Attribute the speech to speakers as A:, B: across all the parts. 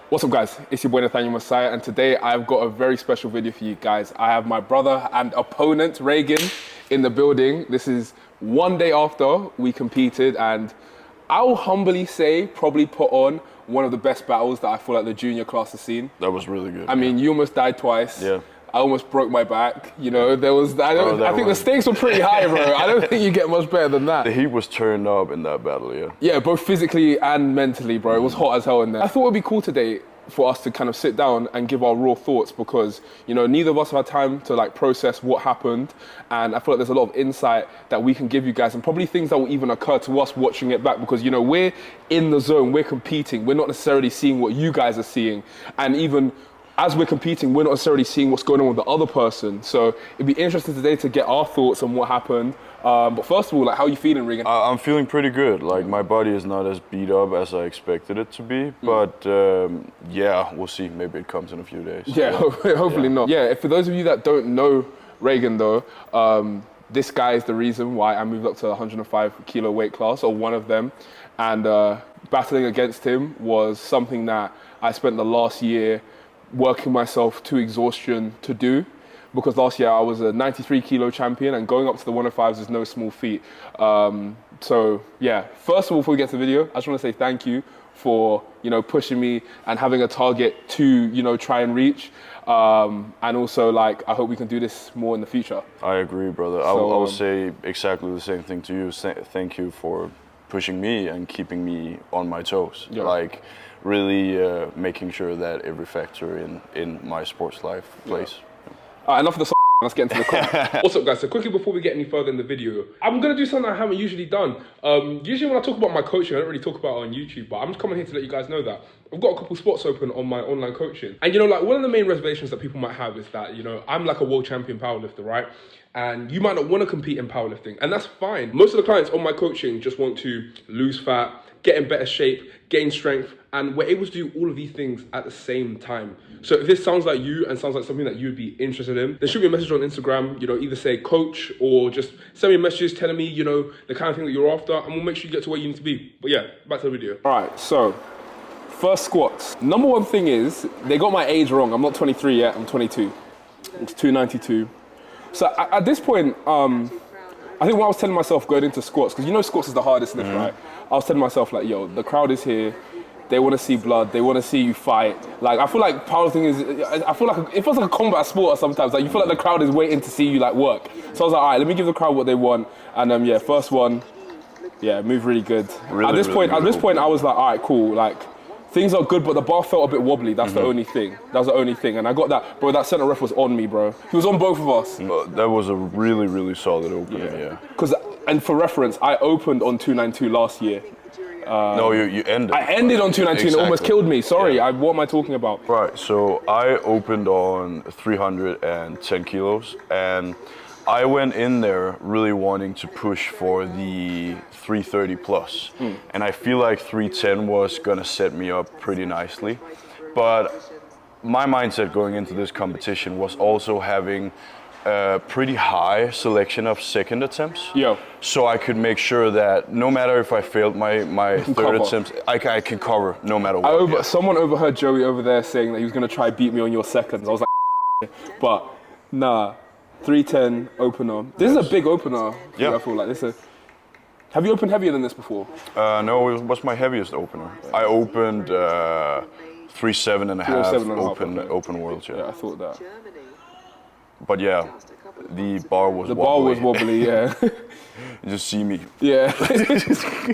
A: What's up guys, it's your boy Nathaniel Massiah, and today I've got a very special video for you guys. I have my brother and opponent, Regin, in the building. This is one day after we competed, and I'll humbly say probably put on one of the best battles that I feel like the junior class has seen.
B: That was really good.
A: I mean, you almost died twice.
B: Yeah.
A: I almost broke my back. You know, there was, I think the stakes were pretty high, bro. I don't think you get much better than that.
B: The heat was turned up in that battle, yeah.
A: Yeah, both physically and mentally, bro. It was hot as hell in there. I thought it would be cool today for us to kind of sit down and give our raw thoughts because, you know, neither of us have had time to like process what happened. And I feel like there's a lot of insight that we can give you guys and probably things that will even occur to us watching it back because, you know, we're in the zone, we're competing. We're not necessarily seeing what you guys are seeing. And even as we're competing, we're not necessarily seeing what's going on with the other person. So it'd be interesting today to get our thoughts on what happened. But first of all, like, how are you feeling, Regin?
B: I'm feeling pretty good. Like, my body is not as beat up as I expected it to be. But yeah, we'll see. Maybe it comes in a few days.
A: Yeah, hopefully not. Yeah, for those of you that don't know Regin though, this guy is the reason why I moved up to the 105 kilo weight class, or one of them. And battling against him was something that I spent the last year working myself to exhaustion to do, because last year I was a 93 kilo champion and going up to the 105s is no small feat. So yeah, first of all, before we get to the video, I just want to say thank you for, you know, pushing me and having a target to, you know, try and reach. And also, like, I hope we can do this more in the future.
B: I agree, brother. I will say exactly the same thing to you. Thank you for pushing me and keeping me on my toes. Yeah. Like, really making sure that every factor in my sports life plays.
A: Yeah. All right, enough of the let's get into the content. What's up guys, so quickly before we get any further in the video, I'm gonna do something I haven't usually done. Usually when I talk about my coaching, I don't really talk about it on YouTube, but I'm just coming here to let you guys know that I've got a couple spots open on my online coaching. And you know, like, one of the main reservations that people might have is that, you know, I'm like a world champion powerlifter, right? And you might not want to compete in powerlifting, and that's fine. Most of the clients on my coaching just want to lose fat, get in better shape, gain strength, and we're able to do all of these things at the same time. So if this sounds like you and sounds like something that you'd be interested in, then shoot me a message on Instagram, you know, either say coach or just send me a message telling me, you know, the kind of thing that you're after, and we'll make sure you get to where you need to be. But yeah, back to the video. All right, so first squats. Number one thing is, they got my age wrong. I'm not 23 yet, I'm 22. It's 292. So at this point, I think what I was telling myself going into squats, because you know squats is the hardest lift, right? I was telling myself, like, yo, the crowd is here. They want to see blood. They want to see you fight. Like, I feel like powerlifting is, I feel like it feels like a combat sport sometimes. Like, you feel like the crowd is waiting to see you, like, work. So I was like, all right, let me give the crowd what they want. And yeah, first one, yeah, move really good. At this point, I was like, all right, cool. Like, things are good, but the bar felt a bit wobbly. That's the only thing. That was the only thing. And I got that, bro, that center ref was on me, bro. He was on both of us.
B: That was a really, really solid opening, yeah.
A: Because, and for reference, I opened on 292 last year.
B: No, you ended.
A: I ended on 219, exactly. It almost killed me. Sorry,
B: yeah.
A: What am I talking about?
B: Right, so I opened on 310 kilos, and I went in there really wanting to push for the 330 plus. And I feel like 310 was gonna set me up pretty nicely. But my mindset going into this competition was also having a pretty high selection of second attempts.
A: Yeah.
B: So I could make sure that no matter if I failed my third attempt, I can cover no matter what.
A: Someone overheard Joey over there saying that he was going to try beat me on your seconds. I was like, but nah, 310 opener. This is a big opener.
B: Yeah.
A: I feel like this. Have you opened heavier than this before?
B: No, it was my heaviest opener. I opened 3.7.5 open worlds. Yeah,
A: I thought that.
B: But yeah, the bar was wobbly.
A: The bar was wobbly, yeah.
B: You just see me.
A: Yeah.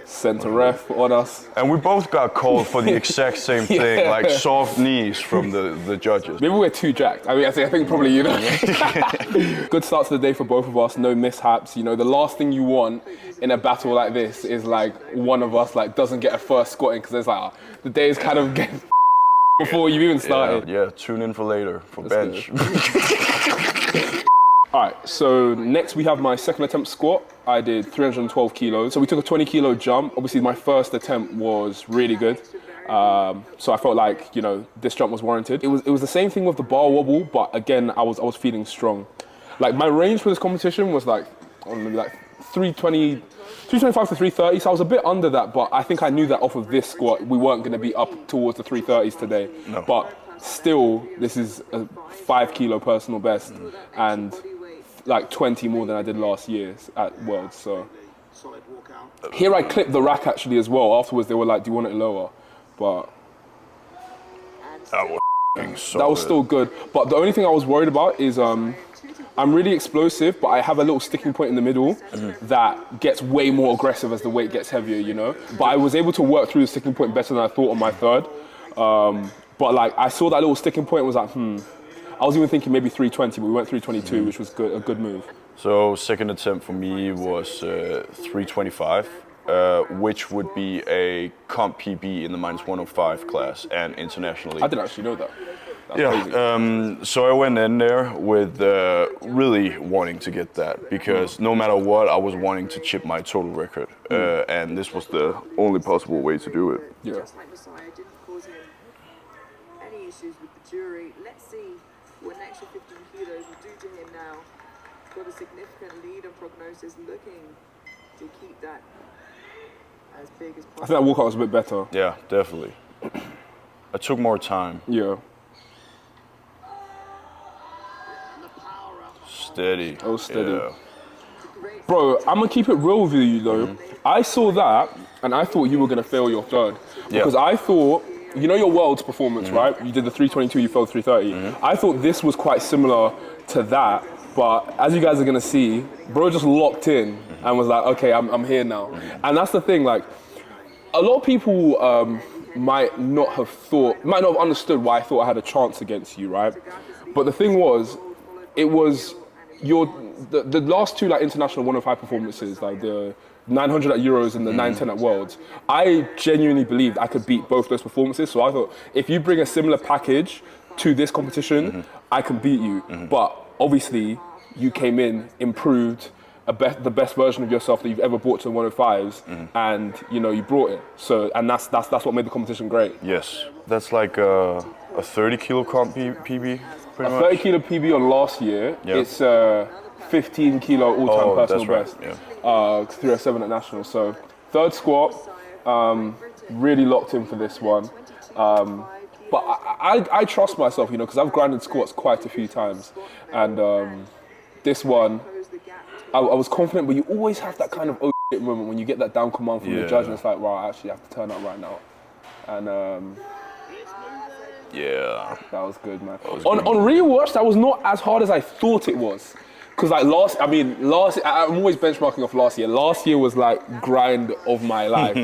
A: Center ref on us.
B: And we both got called for the exact same thing, like soft knees from the judges.
A: Maybe we're too jacked. I mean, I think probably, you know. Good start to the day for both of us, no mishaps. You know, the last thing you want in a battle like this is like one of us like doesn't get a first squatting, because it's like, the day is kind of getting before you even started.
B: Yeah, tune in for later, for bench.
A: All right, so next we have my second attempt squat. I did 312 kilos. So we took a 20 kilo jump. Obviously my first attempt was really good. So I felt like, you know, this jump was warranted. It was the same thing with the bar wobble, but again, I was feeling strong. Like, my range for this competition was like, maybe like 320, 325 to 330, so I was a bit under that, but I think I knew that off of this squat, we weren't going to be up towards the 330s today.
B: No.
A: But still, this is a 5 kilo personal best and like 20 more than I did last year at Worlds. So here I clipped the rack actually as well. Afterwards, they were like, do you want it lower? But
B: That was so
A: that was
B: good.
A: still good. But the only thing I was worried about is I'm really explosive, but I have a little sticking point in the middle that gets way more aggressive as the weight gets heavier, you know? But I was able to work through the sticking point better than I thought on my third. But like, I saw that little sticking point and was like, I was even thinking maybe 320, but we went 322, which was good, a good move.
B: So second attempt for me was 325, which would be a comp PB in the -105 class and internationally.
A: I didn't actually know that. That's
B: Yeah,
A: crazy.
B: so I went in there with really wanting to get that because no matter what, I was wanting to chip my total record, and this was the only possible way to do it.
A: Yeah.
C: Just like Massiah didn't cause him any issues with the jury. Let's see what an extra 15 kilos will do to him now. Got a significant lead on prognosis, looking to keep that as big as
A: I think
C: possible.
A: that walkout was a bit better.
B: Yeah, definitely. I took more time.
A: Yeah.
B: Steady.
A: Oh, steady.
B: Yeah.
A: Bro, I'm gonna keep it real with you though. I saw that and I thought you were gonna fail your third. Because I thought, you know your Worlds performance, right? You did the 322, you failed 330. I thought this was quite similar to that, but as you guys are gonna see, bro just locked in and was like, okay, I'm here now. And that's the thing, like, a lot of people might not have understood why I thought I had a chance against you, right? But the thing was, it was the last two like international 105 performances, like the 900 at Euros and the 910 at Worlds. I genuinely believed I could beat both those performances. So I thought, if you bring a similar package to this competition, I can beat you. But obviously, you came in, improved, the best version of yourself that you've ever brought to the 105s, and you know you brought it. So, and that's what made the competition great.
B: Yes, that's like a 30 kilo comp PB, pretty
A: A
B: much.
A: 30 kilo PB on last year.
B: Yeah.
A: It's 15 kilo all-time personal
B: that's
A: best.
B: right,
A: 307 at national. So third squat, really locked in for this one. But I trust myself, you know, because I've grinded squats quite a few times, and this one, I was confident. But you always have that kind of oh shit moment when you get that down command from the judge, and it's like, wow, I actually have to turn up right now. And
B: Yeah.
A: that was good, man.
B: was
A: On
B: good.
A: rewatch, that was not as hard as I thought it was. Because like I'm always benchmarking off last year. Last year was like grind of my life.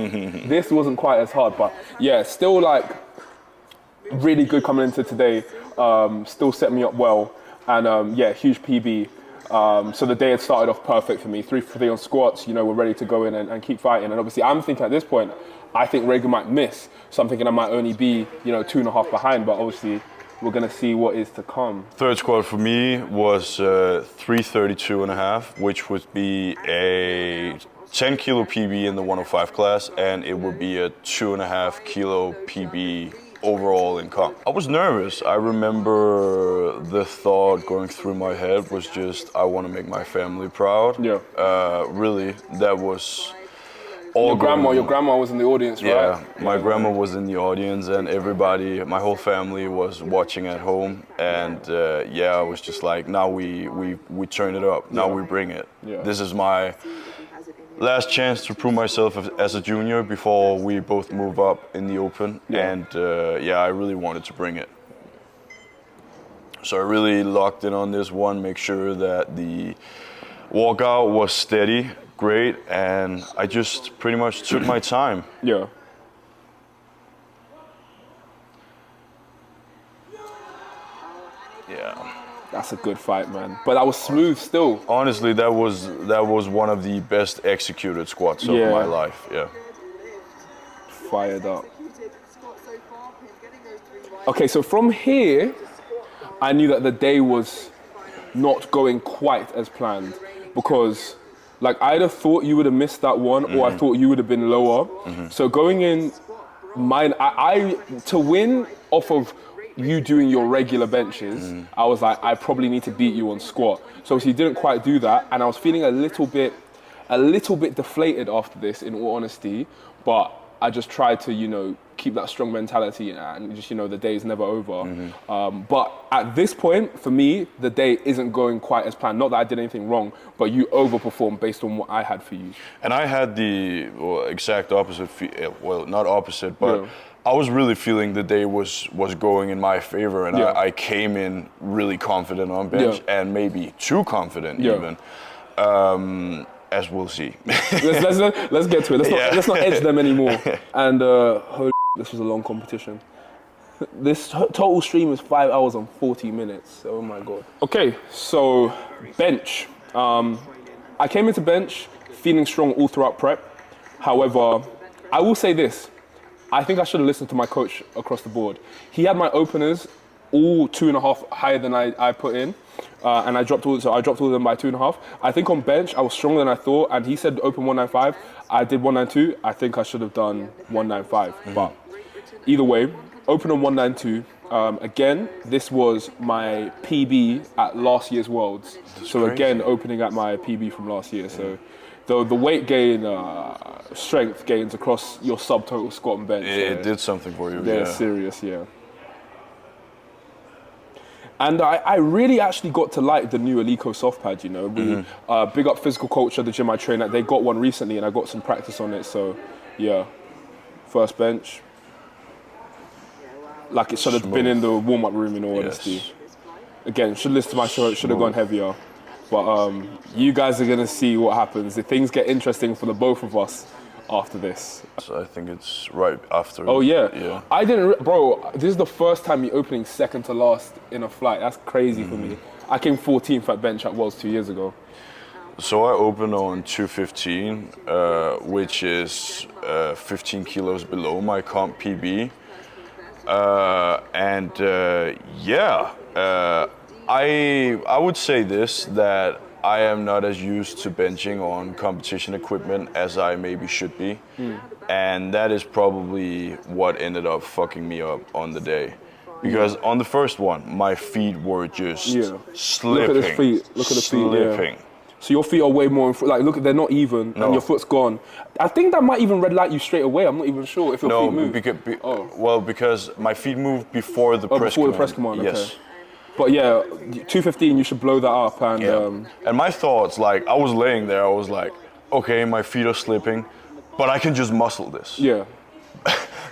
A: This wasn't quite as hard, but yeah, still like really good coming into today. Still set me up well, and yeah, huge PB. So the day had started off perfect for me. 3 for 3 on squats. You know, we're ready to go in and keep fighting. And obviously, I'm thinking at this point, I think Regin might miss. So I'm thinking I might only be, you know, 2.5 behind. But obviously, we're gonna see what is to come.
B: Third squat for me was 332.5, which would be a 10 kilo PB in the 105 class, and it would be a 2.5 kilo PB overall in comp. I was nervous. I remember the thought going through my head was just, I want to make my family proud.
A: Yeah.
B: Really, that was all
A: Your grandma was in the audience, right?
B: Yeah, my grandma was in the audience, and everybody, my whole family was watching at home, and yeah, I was just like, now we turn it up, now we bring it.
A: Yeah.
B: This is my last chance to prove myself as a junior before we both move up in the open, and yeah, I really wanted to bring it. So I really locked in on this one, make sure that the walkout was steady, great, and I just pretty much took my time.
A: Yeah.
B: Yeah.
A: That's a good fight, man. But that was smooth still.
B: Honestly, that was one of the best executed squats of
A: Yeah.
B: my life. Yeah.
A: Fired up. Okay, so from here, I knew that the day was not going quite as planned, because like I'd have thought you would have missed that one, or I thought you would have been lower. So going in, I to win off of you doing your regular benches, I was like, I probably need to beat you on squat. So obviously you didn't quite do that, and I was feeling a little bit a little bit deflated after this, in all honesty, but I just tried to, you know, keep that strong mentality and just, you know, the day is never over. But at this point, for me, the day isn't going quite as planned. Not that I did anything wrong, but you overperformed based on what I had for you.
B: And I had the exact opposite, well, not opposite, but I was really feeling the day was going in my favor, and I came in really confident on bench, and maybe too confident even. As we'll see.
A: let's get to it. Let's not edge them anymore. And holy, this was a long competition. This total stream is 5 hours and 40 minutes. Oh my God. Okay, so bench. I came into bench feeling strong all throughout prep. However, I will say this. I think I should have listened to my coach across the board. He had my openers all 2.5 higher than I put in. And I dropped all of them by 2.5. I think on bench, I was stronger than I thought. And he said open 195. I did 192. I think I should have done 195. But either way, open on 192. Again, this was my PB at last year's Worlds. So again, opening at my PB from last year. So the weight gain, strength gains across your subtotal squat and bench.
B: It did something for you.
A: They're serious, And I really actually got to like the new Alico soft pad, you know. We big up Physical Culture, the gym I train at. They got one recently and I got some practice on it. So, yeah, first bench. Like it should have been in the warm-up room, in all honesty. Again, should listen to my show, should have gone heavier. But you guys are going to see what happens. If things get interesting for the both of us after this.
B: So I think it's right after.
A: Oh yeah. I didn't, bro. This is the first time you're opening second to last in a flight. That's crazy for me. I came 14th at bench at Worlds 2 years ago.
B: So I opened on 215, which is 15 kilos below my comp PB. I would say this, that I am not as used to benching on competition equipment as I maybe should be. And that is probably what ended up fucking me up on the day. Because on the first one, my feet were just slipping.
A: Look at his feet. Look at the feet. Yeah. So your feet are way more, like, look, they're not even, and your foot's gone. I think that might even red light you straight away. I'm not even sure if your feet move.
B: Because my feet moved before the press command.
A: Before the press command,
B: yes.
A: Okay. But yeah, 215, you should blow that up. And
B: and my thoughts, like, I was laying there, I was like, okay, my feet are slipping, but I can just muscle this.
A: Yeah.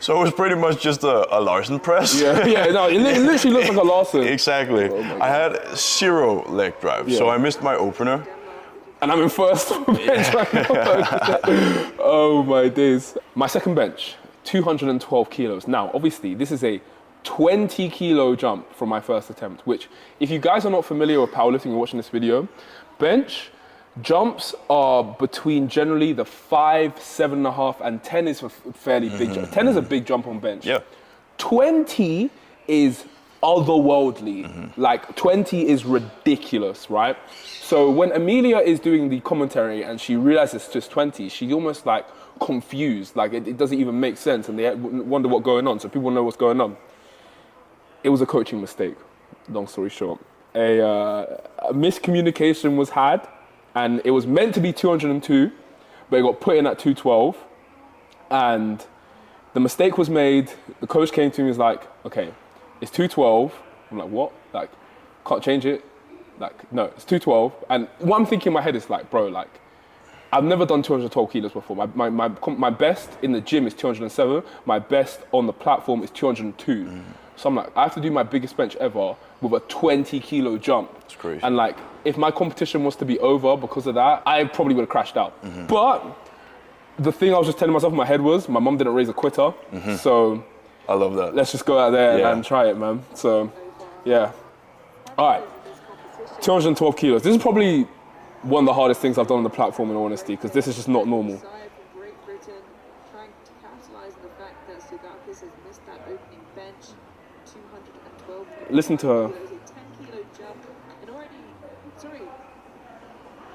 B: So it was pretty much just a Larsen press.
A: No, it literally looks like a Larsen.
B: Exactly.
A: Oh
B: I had 0 leg drive, so I missed my opener.
A: And I'm in first bench right now. Oh my days. My second bench, 212 kilos. Now, obviously, this is a 20 kilo jump from my first attempt, which, if you guys are not familiar with powerlifting and watching this video, bench jumps are between generally the 5, 7.5, and 10 is a fairly big jump. 10 is a big jump on bench.
B: Yeah.
A: 20 is otherworldly. Like 20 is ridiculous, right? So when Amelia is doing the commentary and she realizes it's just 20, she's almost like confused, like it doesn't even make sense, and they wonder what's going on. So people know what's going on. It was a coaching mistake, long story short. A miscommunication was had, and it was meant to be 202, but it got put in at 212, and the mistake was made. The coach came to me and was like, okay, it's 212. I'm like, what? Like, can't change it? Like, no, it's 212. And what I'm thinking in my head is like, bro, like, I've never done 212 kilos before. My best in the gym is 207. My best on the platform is 202. So I'm like, I have to do my biggest bench ever with a 20 kilo jump.
B: It's crazy.
A: And like, if my competition was to be over because of that, I probably would have crashed out. But the thing I was just telling myself in my head was, my mom didn't raise a quitter. So
B: I love that.
A: let's just go out there and try it, man. So, yeah. All right. 212 kilos. This is probably one of the hardest things I've done on the platform, in honesty, because this is just not normal.
C: Great Britain trying to capitalize on the fact that Stergakis has missed that opening bench. 212 kilos.
A: Listen to her.
C: It was a 10 kilo jump and already, sorry,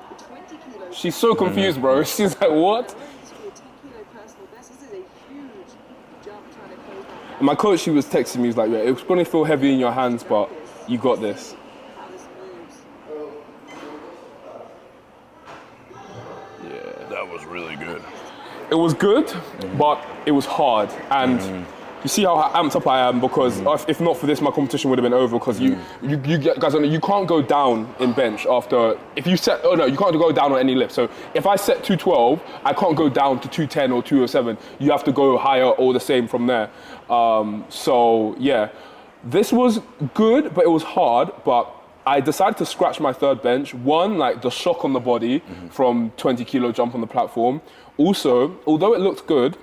C: a 20 kilo.
A: She's so confused, bro. She's like, what?
C: To be a 10 kilo personal best. This is a huge jump trying to close that gap.
A: My coach, she was texting me, he's like, yeah, it's going to feel heavy in your hands, but you got this.
C: How this moves.
A: Yeah. It was good, but it was hard. And you see how amped up I am, because if not for this, my competition would have been over, because you guys don't know, you can't go down in bench after, if you set, you can't go down on any lift. So if I set 212, I can't go down to 210 or 207. You have to go higher or the same from there. So yeah, this was good, but it was hard. But I decided to scratch my third bench. One, like the shock on the body from 20 kilo jump on the platform. Also, although it looked good,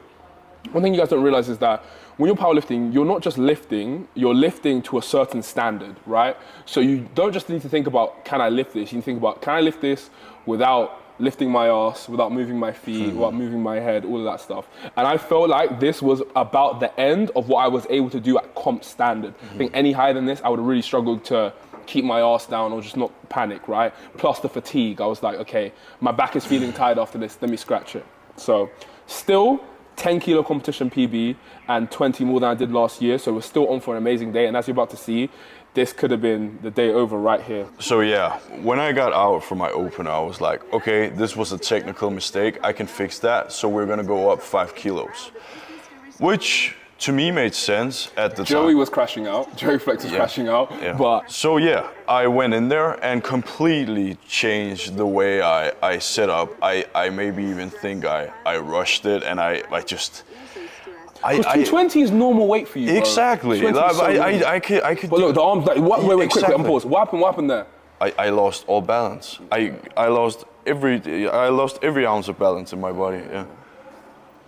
A: one thing you guys don't realize is that when you're powerlifting, you're not just lifting, you're lifting to a certain standard, right? So you don't just need to think about, can I lift this? You need to think about, can I lift this without lifting my ass, without moving my feet, without moving my head, all of that stuff. And I felt like this was about the end of what I was able to do at comp standard. I think any higher than this, I would have really struggled to keep my ass down or just not panic, right? Plus the fatigue, I was like, okay, my back is feeling tired after this, let me scratch it. So still, 10 kilo competition PB and 20 more than I did last year. So we're still on for an amazing day. And as you're about to see, this could have been the day over right here.
B: So yeah, when I got out for my opener, I was like, okay, this was a technical mistake. I can fix that. So we're gonna go up 5 kilos, which to me made sense at the time.
A: Joey was crashing out. Joey Flex was crashing out.
B: Yeah.
A: But
B: so yeah, I went in there and completely changed the way I set up. I maybe even think I rushed it, and I just.
A: 220 is normal weight for you.
B: Exactly. I could.
A: But look, the arms. Like, wait, quick, I'm paused. What happened there?
B: I lost all balance. I lost every ounce of balance in my body. Yeah.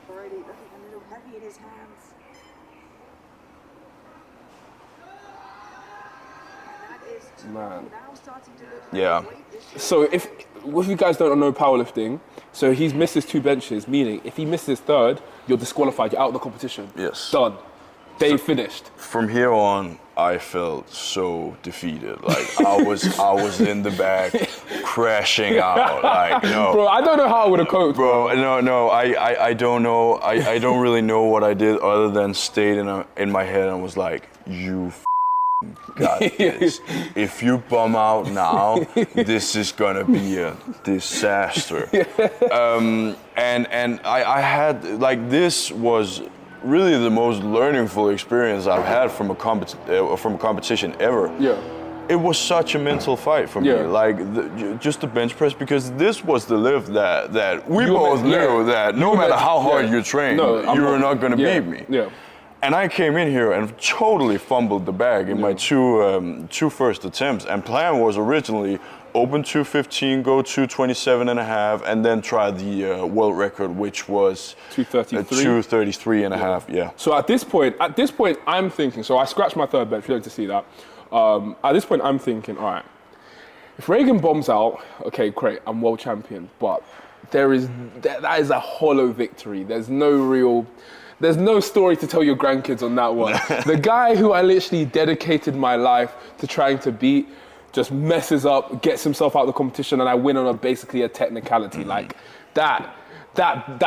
C: Already looking a little heavy in his hands. And that is
A: Man.
C: now starting to look
B: Yeah.
A: So if you guys don't know powerlifting, so he's missed his 2 benches, meaning if he misses his third, you're disqualified, you're out of the competition.
B: Yes.
A: Done. Day finished.
B: From here on, I felt so defeated. Like I was in the back, crashing out. Like no.
A: Bro, I don't know how I would have coped.
B: Bro, no, I don't know. I don't really know what I did other than stayed in my head and was like, you got this. If you bum out now, this is gonna be a disaster. And I had, like, this was really the most learningful experience I've had from a competition ever.
A: Yeah.
B: It was such a mental fight for me, like just the bench press, because this was the lift that we both knew that no matter how hard you train, you were not gonna beat me.
A: Yeah.
B: And I came in here and totally fumbled the bag in my two first attempts. And plan was originally open 215, go 227 and a half, and then try the world record, which was 233 and a half. Yeah.
A: So at this point, I'm thinking. So I scratched my third bench. If you don't get to see that. At this point, I'm thinking, all right, if Regin bombs out, okay, great, I'm world champion. But that is a hollow victory. There's no story to tell your grandkids on that one. The guy who I literally dedicated my life to trying to beat just messes up, gets himself out of the competition, and I win on basically a technicality. Like that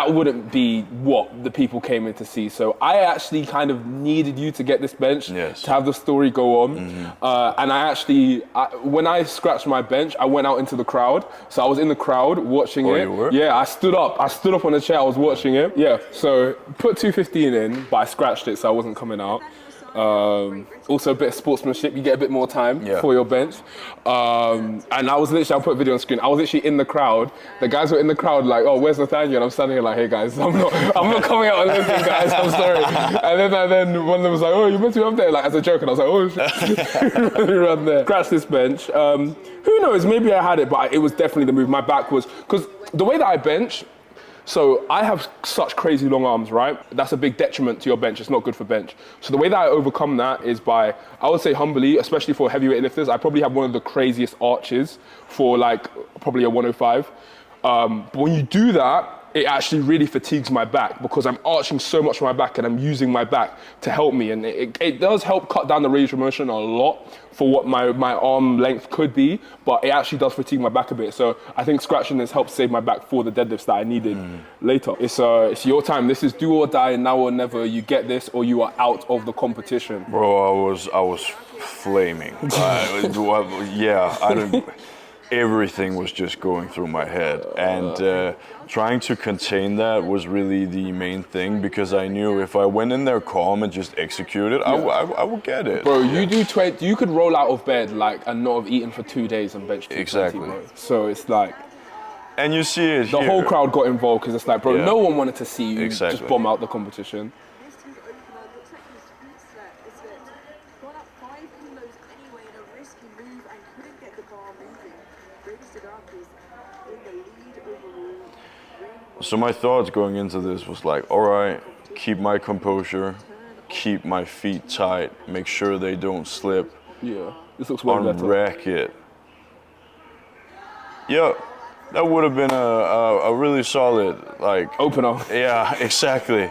A: wouldn't be what the people came in to see. So I actually kind of needed you to get this bench to have the story go on. And when I scratched my bench, I went out into the crowd. So I was in the crowd watching it.
B: You were?
A: Yeah, I stood up on the chair, I was watching it. Yeah, so put 215 in, but I scratched it, so I wasn't coming out. Also a bit of sportsmanship, you get a bit more time for your bench. And I was literally, I'll put a video on screen, I was literally in the crowd. The guys were in the crowd like, oh, where's Nathaniel? And I'm standing here like, hey guys, I'm not coming out and listening, guys, I'm sorry. And then one of them was like, oh, you meant to be up there, like as a joke, and I was like, oh shit, let me run there. Scratch this bench. Who knows, maybe I had it, but it was definitely the move. My back was, because the way that I bench, so I have such crazy long arms, right? That's a big detriment to your bench. It's not good for bench. So the way that I overcome that is by, I would say humbly, especially for heavyweight lifters, I probably have one of the craziest arches for like probably a 105. But when you do that, it actually really fatigues my back because I'm arching so much from my back and I'm using my back to help me. And it does help cut down the range of motion a lot for what my arm length could be, but it actually does fatigue my back a bit. So I think scratching this helps save my back for the deadlifts that I needed later. It's your time. This is do or die, now or never. You get this or you are out of the competition.
B: Bro, I was flaming. everything was just going through my head. And trying to contain that was really the main thing, because I knew if I went in there calm and just executed, I would get it.
A: Bro, you could roll out of bed like and not have eaten for 2 days and bench 220,
B: Exactly.
A: bro. So it's like,
B: And you see it
A: the
B: here.
A: whole crowd got involved because it's like, bro,
B: Yeah.
A: no one wanted to see you
B: Exactly.
A: just bomb out the competition.
C: Missed his opener, looks like his feet slipped. Got up 5 kilos anyway in a risky move and couldn't get the bar moving. Regin Stergakis in the lead overall.
B: So my thoughts going into this was like, all right, keep my composure, keep my feet tight, make sure they don't slip,
A: Yeah, this looks way better.
B: unrack it. Yeah, that would have been a really solid, like,
A: Opener.
B: yeah, exactly.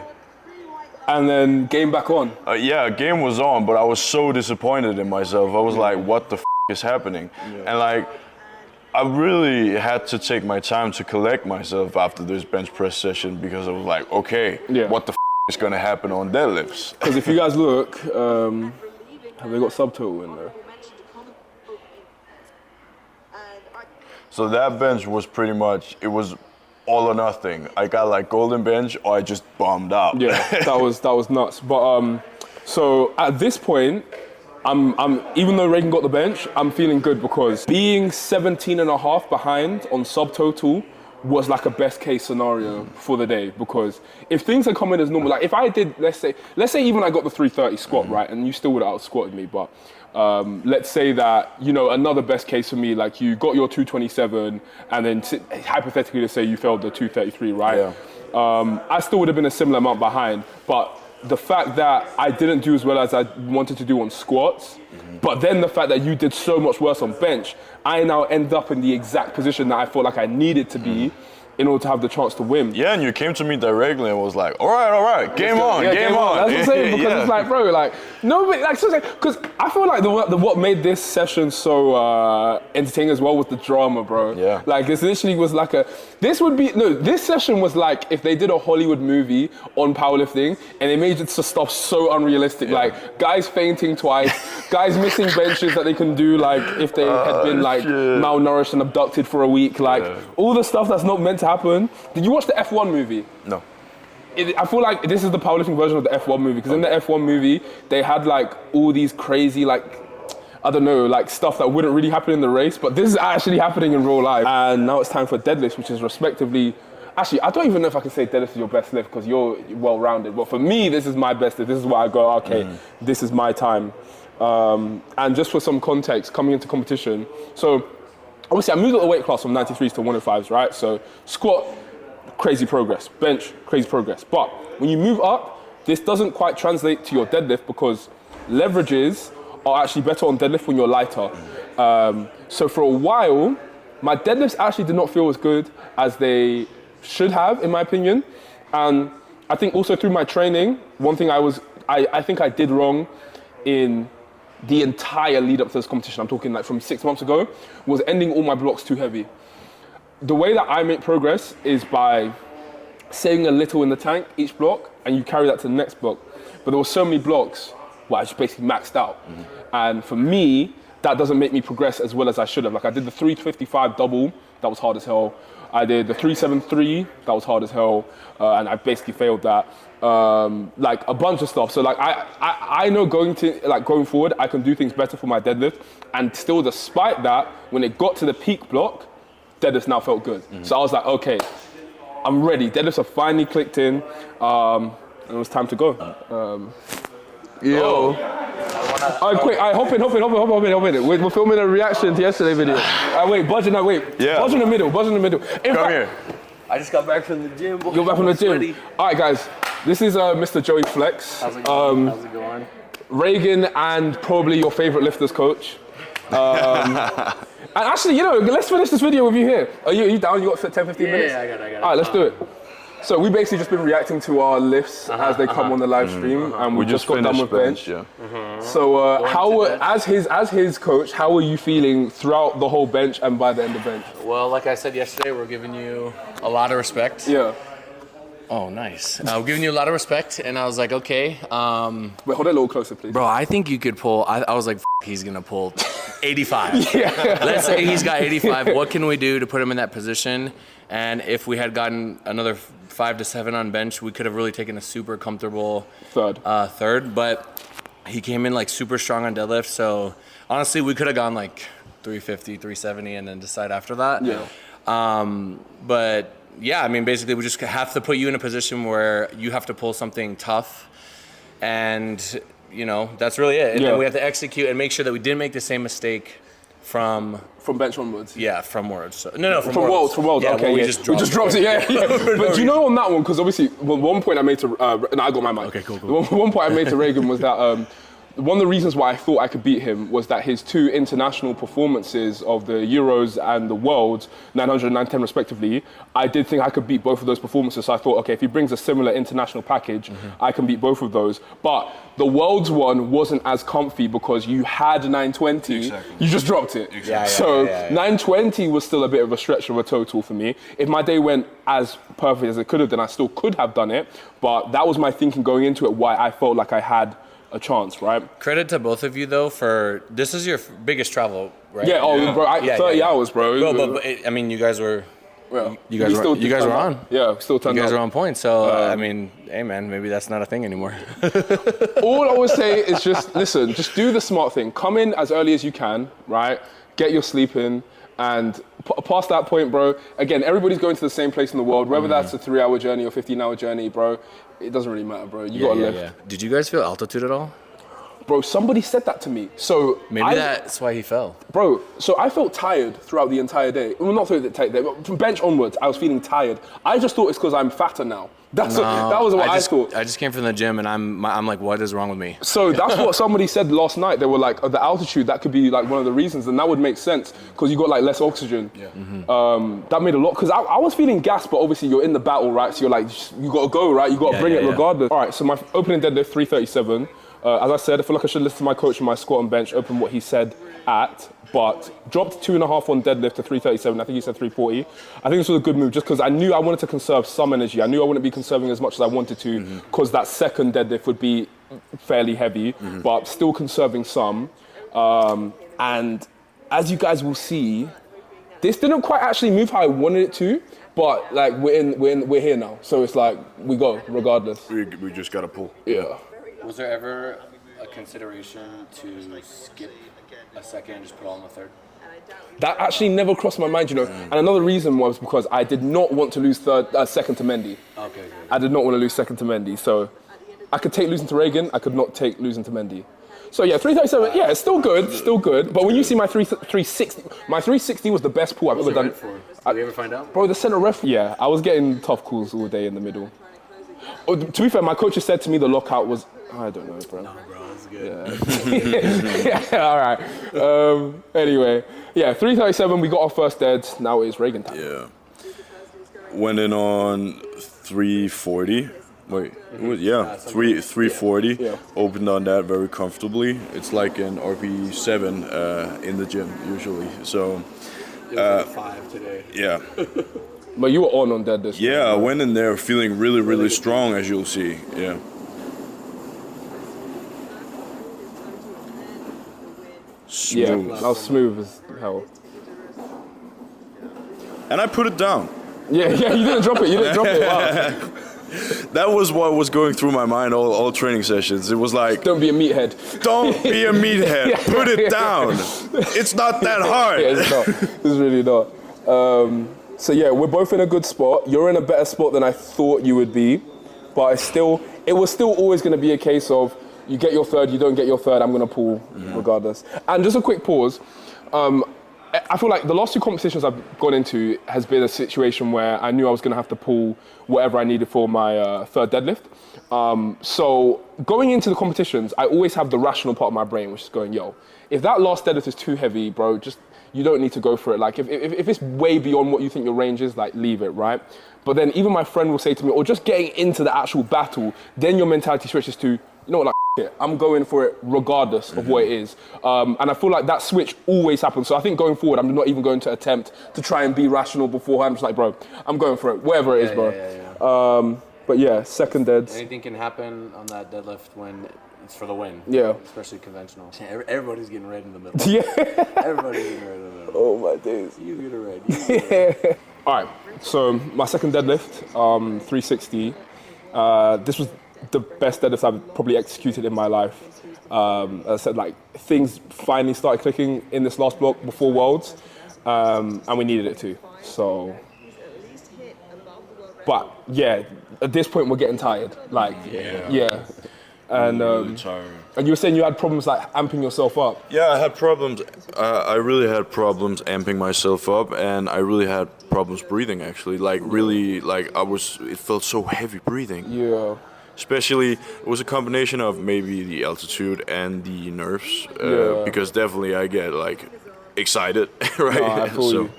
A: And then game back on.
B: Yeah, game was on, but I was so disappointed in myself. I was like, what the is happening? And like, I really had to take my time to collect myself after this bench press session, because I was like, okay, what the is gonna happen on deadlifts?
A: Because if you guys look, have they got subtotal in there?
B: So that bench was pretty much, it was all or nothing. I got like golden bench, or I just bombed out.
A: Yeah, that was nuts. But so at this point, I'm even though Regin got the bench, I'm feeling good, because being 17 and a half behind on subtotal was like a best case scenario for the day. Because if things had come in as normal, like if I did, let's say even I got the 330 squat, right, and you still would have out squatted me, but let's say that, you know, another best case for me, like you got your 227 and then hypothetically, let's say you failed the 233, right?
B: Yeah.
A: I still would have been a similar amount behind, but the fact that I didn't do as well as I wanted to do on squats, but then the fact that you did so much worse on bench, I now end up in the exact position that I felt like I needed to be in order to have the chance to win.
B: Yeah, and you came to me directly and was like, all right, game on.
A: That's what I'm saying, because it's like, bro, like, nobody, like, because I feel like what made this session so entertaining as well was the drama, bro.
B: Yeah.
A: Like, this literally was like this session was like if they did a Hollywood movie on powerlifting and they made the stuff so unrealistic, like guys fainting twice, guys missing benches that they can do, like if they had been like malnourished and abducted for a week, like all the stuff that's not meant to happen. Did you watch the F1 movie?
B: No.
A: I feel like this is the powerlifting version of the F1 movie, because in the F1 movie, they had like all these crazy, like, I don't know, like stuff that wouldn't really happen in the race, but this is actually happening in real life. And now it's time for deadlifts, which is respectively, actually, I don't even know if I can say deadlift is your best lift, because you're well-rounded, but for me, this is my best lift. This is why I go, okay, this is my time. And just for some context, coming into competition, so obviously I moved up the weight class from 93s to 105s, right? So squat, crazy progress. Bench, crazy progress. But when you move up, this doesn't quite translate to your deadlift, because leverages are actually better on deadlift when you're lighter. So for a while, my deadlifts actually did not feel as good as they should have, in my opinion. And I think also through my training, one thing I think I did wrong in the entire lead up to this competition, I'm talking like from 6 months ago, was ending all my blocks too heavy. The way that I make progress is by saving a little in the tank each block, and you carry that to the next block. But there were so many blocks where I just basically maxed out. And for me, that doesn't make me progress as well as I should have. Like I did the 355 double, that was hard as hell. I did the 373, that was hard as hell, and I basically failed that. Like a bunch of stuff. So like I know going forward, I can do things better for my deadlift, and still despite that, when it got to the peak block, deadlifts now felt good. So I was like, okay, I'm ready. Deadlifts have finally clicked in, and it was time to go. Yo. Oh, quick, hop in. We're filming a reaction to yesterday's video. Wait. Budge in the middle.
B: Come here.
D: I just got back from the gym. Boy.
A: You're back from the gym.
D: Sweaty.
A: All right, guys. This is Mr. Joey Flex.
D: How's it going? How's it going?
A: Regin and probably your favorite lifters coach. And actually, you know, let's finish this video with you here. Are you down? You got 10, 15 minutes?
D: Yeah, I got it.
A: All right, let's do it. So we basically just been reacting to our lifts as they come on the live stream, and we just got done with bench. So as his coach, how are you feeling throughout the whole bench and by the end of bench?
D: Well, like I said yesterday, we're giving you a lot of respect.
A: Yeah.
D: Oh, nice. We're giving you a lot of respect, and I was like, okay.
A: Wait, hold it a little closer, please.
D: Bro, I think you could pull. I was like, he's gonna pull 85. Let's say he's got 85. What can we do to put him in that position? And if we had gotten another 5 to 7 on bench, we could have really taken a super comfortable third. But he came in like super strong on deadlift. So honestly, we could have gone like 350, 370, and then decide after that.
A: Yeah.
D: But yeah, I mean, basically, we just have to put you in a position where you have to pull something tough, and you know that's really it. And then we have to execute and make sure that we didn't make the same mistake from
A: bench onwards.
D: Yeah, from worlds. So, no, from
A: worlds.
D: Yeah,
A: okay,
D: we
A: yeah.
D: just
A: dropped it. Yeah. But do you know on that one? Because obviously, one point I made to, and I got my mic.
D: Okay, cool.
A: One point I made to Regin was that. One of the reasons why I thought I could beat him was that his 2 international performances of the Euros and the Worlds, 900 and 910 respectively, I did think I could beat both of those performances. So I thought, okay, if he brings a similar international package, I can beat both of those. But the Worlds one wasn't as comfy because you had 920, you just dropped it. So 920 was still a bit of a stretch of a total for me. If my day went as perfect as it could have, then I still could have done it. But that was my thinking going into it, why I felt like I had a chance, right?
D: Credit to both of you though for this is your biggest travel, right?
A: Yeah, bro, 30 hours, bro.
D: But I mean, you guys were,
A: well,
D: you guys were on.
A: Yeah, still turned
D: You guys
A: up.
D: were on point. So I mean, hey man, maybe that's not a thing anymore.
A: All I would say is just listen, just do the smart thing. Come in as early as you can, right? Get your sleep in, and past that point, bro. Again, everybody's going to the same place in the world, whether that's a 3-hour journey or 15-hour journey, bro. It doesn't really matter, bro. You gotta lift.
D: Yeah. Did you guys feel altitude at all?
A: Bro, somebody said that to me. So
D: maybe that's why he fell.
A: Bro, so I felt tired throughout the entire day. Well, not throughout the entire day, but from bench onwards, I was feeling tired. I just thought it's because I'm fatter now. That was what I thought.
D: I just came from the gym and I'm like, what is wrong with me?
A: So that's what somebody said last night. They were like, the altitude, that could be like one of the reasons, and that would make sense because you got like less oxygen. Yeah. That made a lot, because I was feeling gassed, but obviously you're in the battle, right? So you're like, you gotta go, right? You gotta bring it regardless. All right, so my opening deadlift, 337. As I said, I feel like I should listen to my coach on my squat and bench, open what he said at, but dropped 2.5 on deadlift to 337. I think he said 340. I think this was a good move just because I knew I wanted to conserve some energy. I knew I wouldn't be conserving as much as I wanted to because that second deadlift would be fairly heavy, but still conserving some. And as you guys will see, this didn't quite actually move how I wanted it to, but like we're here now. So it's like, we go regardless.
B: We just gotta pull.
A: Yeah.
D: Was there ever a consideration to skip a second and just put all in the third?
A: That actually never crossed my mind, you know. And another reason was because I did not want to lose second to Mendy.
D: Okay.
A: I did not want to lose second to Mendy. So I could take losing to Regin, I could not take losing to Mendy. So yeah, 337, yeah, it's still good. But when you see my 360, my 360 was the best pull I've ever done.
D: Did we ever find out?
A: Bro, the center ref, yeah, I was getting tough calls all day in the middle. Oh, to be fair, my coach has said to me the lockout was, I don't know, bro.
D: No, bro, that's good.
A: Yeah, all right. Anyway, yeah, 337, we got our first dead. Now it is Regin time.
B: Yeah. Went in on 340. Wait, 340.
A: Yeah.
B: Opened on that very comfortably. It's like an RP7 in the gym usually. So.
D: It was like 5 today.
B: Yeah.
A: But you were on dead this
B: Yeah, I went in there feeling really, really strong, as you'll see. Yeah. Smooth.
A: Yeah, that was smooth as hell.
B: And I put it down.
A: Yeah, you didn't drop it. Wow.
B: That was what was going through my mind all training sessions. It was like,
A: Don't be a meathead.
B: don't be a meathead. Put it down. It's not that hard.
A: Yeah, it's not. It's really not. So yeah, we're both in a good spot. You're in a better spot than I thought you would be, but it was still always going to be a case of you get your third, you don't get your third, I'm going to pull regardless. And just a quick pause. I feel like the last 2 competitions I've gone into has been a situation where I knew I was going to have to pull whatever I needed for my third deadlift. So going into the competitions, I always have the rational part of my brain, which is going, yo, if that last deadlift is too heavy, bro, you don't need to go for it. Like, if it's way beyond what you think your range is, like, leave it, right? But then even my friend will say to me, or just getting into the actual battle, then your mentality switches to, you know what, like, it. I'm going for it regardless of what it is. And I feel like that switch always happens. So I think going forward, I'm not even going to attempt to try and be rational beforehand. I'm just like, bro, I'm going for it, whatever it is, bro. But yeah, second deads.
D: Anything can happen on that deadlift when It's for the win.
A: Yeah.
D: Especially conventional. Everybody's getting red in the middle.
A: Yeah.
D: Everybody's getting red in the middle.
A: Oh my days.
D: You get a red. You get a red.
A: All right. So my second deadlift, 360. This was the best deadlift I've probably executed in my life. As I said, like things finally started clicking in this last block before Worlds, and we needed it to. So, but yeah, at this point we're getting tired. Like, yeah. And
B: Really tired.
A: and you were saying you had problems like amping yourself up.
B: Yeah, I had problems. I really had problems amping myself up, and I really had problems breathing. Actually, like really, like it felt so heavy breathing.
A: Yeah.
B: Especially, it was a combination of maybe the altitude and the nerves, because definitely I get like excited, right?
A: No, I feel you.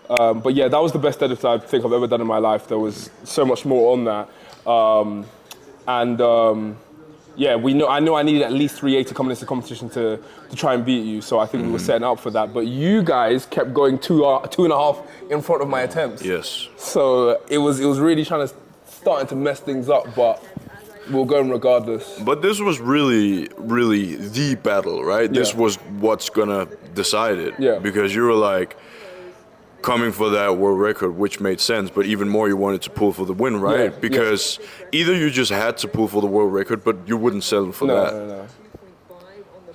A: But yeah, that was the best deadlift I think I've ever done in my life. There was so much more on that, yeah, I know I needed at least 380 to come into the competition to try and beat you. So I think we were setting up for that. But you guys kept going 2.5 in front of my attempts.
B: Yes.
A: So it was really starting to mess things up, but we'll go regardless.
B: But this was really, really the battle, right? This was what's gonna decide it.
A: Yeah.
B: Because you were like coming for that world record, which made sense, but even more you wanted to pull for the win, right?
A: Yeah,
B: Because either you just had to pull for the world record, but you wouldn't settle for that.
A: No.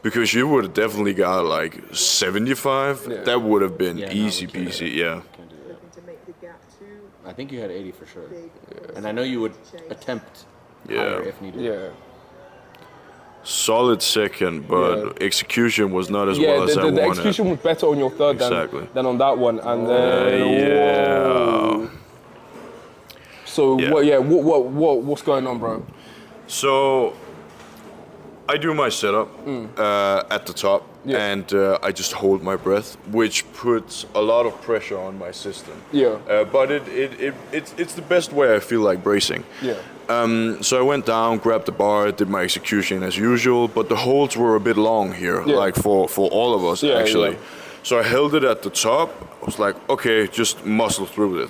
B: Because you would have definitely got like 75.
A: Yeah.
B: That would have been
D: Yeah,
B: easy
D: no, we can't.
B: peasy, yeah.
D: I think you had 80 for sure. And I know you would attempt
B: Yeah.
D: higher if needed.
A: Yeah.
B: Solid second, but execution was not as
A: Yeah,
B: well as I
A: the
B: wanted.
A: execution was better on your third than on that one. And then, whoa. So what's going on, bro?
B: So I do my setup at the top, and I just hold my breath, which puts a lot of pressure on my system.
A: Yeah.
B: But it's the best way I feel like bracing.
A: Yeah.
B: So I went down, grabbed the bar, did my execution as usual, but the holds were a bit long here, like for all of us actually.
A: Yeah.
B: So I held it at the top. I was like, okay, just muscle through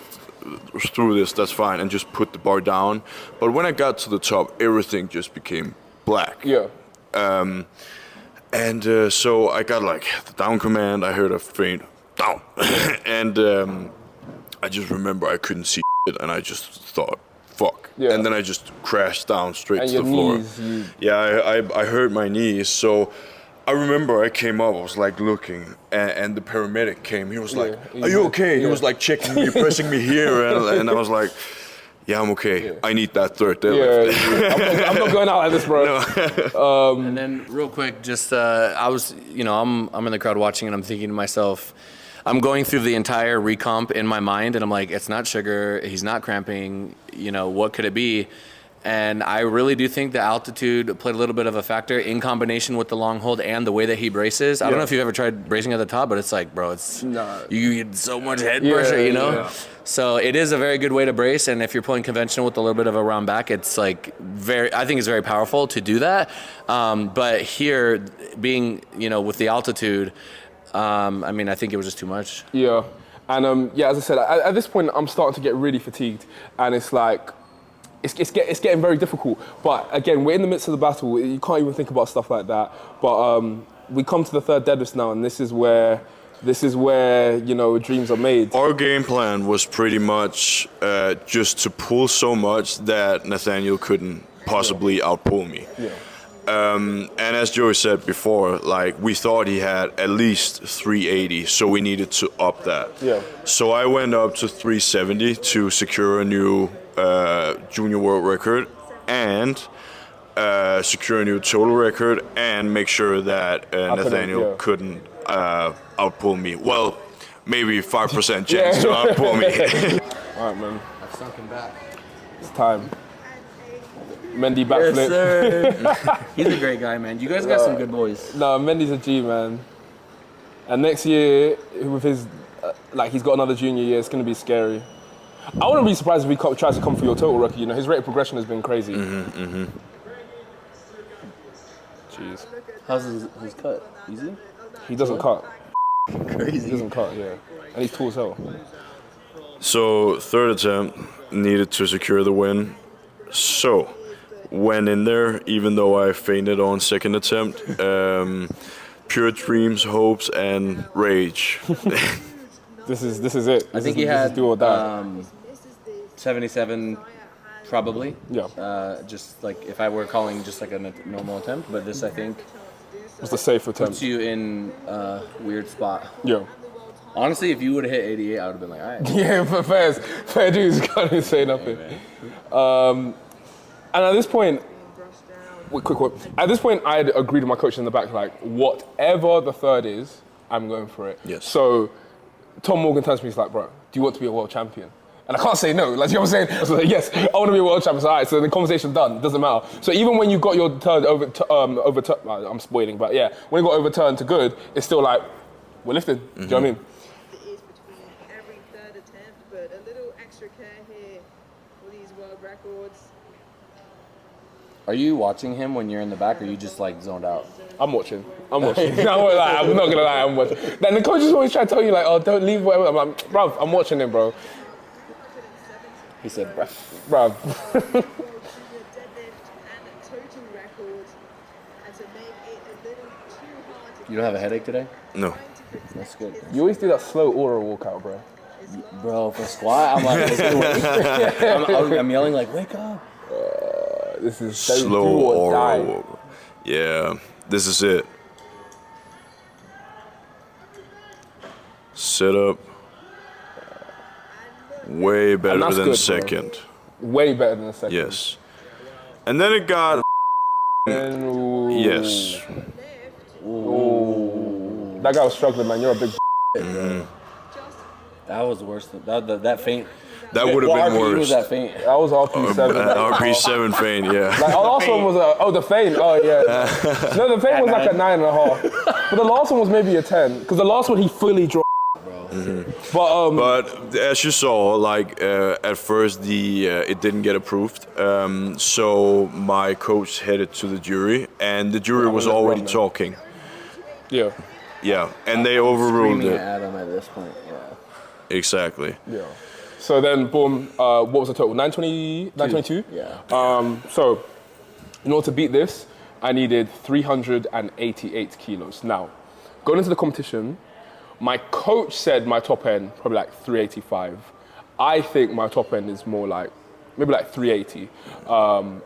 B: this, that's fine, and just put the bar down. But when I got to the top, everything just became black.
A: Yeah.
B: So I got like the down command, I heard a faint down. And I just remember I couldn't see it, and I just thought, fuck.
A: Yeah.
B: And then I just crashed down straight
A: And
B: to
A: your
B: the floor.
A: knees,
B: Yeah, I hurt my knees. So I remember I came up, I was like looking, and the paramedic came. He was like, are you okay? He was like checking me, pressing me here. And I was like, yeah, I'm okay.
A: Yeah.
B: I need that third deadlift.
A: I'm not going out like this, bro.
B: No.
D: And then real quick, just I was, I'm in the crowd watching, and I'm thinking to myself, I'm going through the entire recomp in my mind, and I'm like, it's not sugar, he's not cramping, what could it be? And I really do think the altitude played a little bit of a factor in combination with the long hold and the way that he braces. I don't know if you've ever tried bracing at the top, but it's like, bro, you get so much head pressure,
A: Yeah.
D: So it is a very good way to brace, and if you're pulling conventional with a little bit of a round back, it's like I think it's very powerful to do that. But here, being, with the altitude, I think it was just too much.
A: Yeah. And as I said, at this point, I'm starting to get really fatigued, and it's like, it's getting very difficult. But again, we're in the midst of the battle. You can't even think about stuff like that. But we come to the third deadlift now, and this is where dreams are made.
B: Our game plan was pretty much just to pull so much that Nathaniel couldn't possibly outpull me.
A: Yeah.
B: And as Joey said before, like we thought he had at least 380, so we needed to up that.
A: Yeah.
B: So I went up to 370 to secure a new junior world record and secure a new total record and make sure that Nathaniel couldn't outpull me. Well, maybe 5% chance to outpull me.
A: All right, man.
D: I've sunk him back.
A: It's time. Mendy backflip.
D: Yes, sir. He's a great guy, man. You guys got some good boys.
A: No, Mendy's a G, man. And next year, with his, he's got another junior year, it's going to be scary. I wouldn't be surprised if he tries to come for your total record. His rate of progression has been crazy. Jeez.
D: How's his cut? Easy?
A: He doesn't cut.
D: Crazy.
A: He doesn't cut, yeah. And he's tall as hell.
B: So third attempt, needed to secure the win. So went in there, even though I fainted on second attempt. Pure dreams, hopes, and rage.
A: This is it.
D: I think he had 77 probably.
A: Yeah.
D: Just like if I were calling just like a normal attempt, but this I think
A: It's the safe attempt.
D: puts you in a weird spot.
A: Yeah.
D: Honestly, if you would have hit 88, I would have been like, all right.
A: Yeah, but fair dues, can't say nothing. And at this point, quick one. At this point, I had agreed with my coach in the back, like, whatever the third is, I'm going for it.
B: Yes.
A: So Tom Morgan turns to me, he's like, bro, do you want to be a world champion? And I can't say no, like, you know what I'm saying? I was like, yes, I want to be a world champion. So, all right, so the conversation's done, doesn't matter. So even when you got your turn overturned, I'm spoiling, but yeah, when it got overturned to good, it's still like, we're lifting. Do you know what I mean?
C: It is between every third attempt, but a little extra care here for these world records.
D: Are you watching him when you're in the back, or are you just like zoned out?
A: I'm watching. I'm not gonna lie, I'm watching. Then the coaches always try to tell you like, oh, don't leave, whatever. I'm like, bruv, I'm watching him, bro.
D: He said, bruh.
A: Bruv.
C: Deadlift and total record, and to make it a little too hard to
D: You don't have a headache today?
B: No.
D: That's good.
A: You always do that slow aura walkout, bro.
D: Bro, for squat, I'm like, it's good. I'm yelling like, wake up.
A: This is
B: Slow
A: do or die.
B: oral. Yeah, this is it. Sit up. Way better
A: that's
B: than
A: good, bro.
B: second.
A: Way better than the second.
B: Yes. And then it got.
A: Ooh.
B: Yes.
A: Ooh. That guy was struggling, man. You're a big.
D: That was worse than that faint.
B: That would have
D: What
B: been
D: RPE
B: worse.
D: was that faint?
A: That was RP7.
B: RP7 faint, yeah.
A: Like, the last one was the faint. Oh yeah. No, the faint was like a 9.5. But the last one was maybe a 10. Because the last one he fully dropped.
B: But as you saw, like at first it didn't get approved. So my coach headed to the jury, and the jury was already talking.
A: Yeah.
B: Yeah, and they overruled
D: Screaming
B: it.
D: at him at this point, yeah.
B: Exactly.
A: Yeah. So then, boom. What was the total? 920, 922.
D: Yeah.
A: So, in order to beat this, I needed 388 kilos. Now, going into the competition, my coach said my top end probably like 385. I think my top end is more like maybe like 380.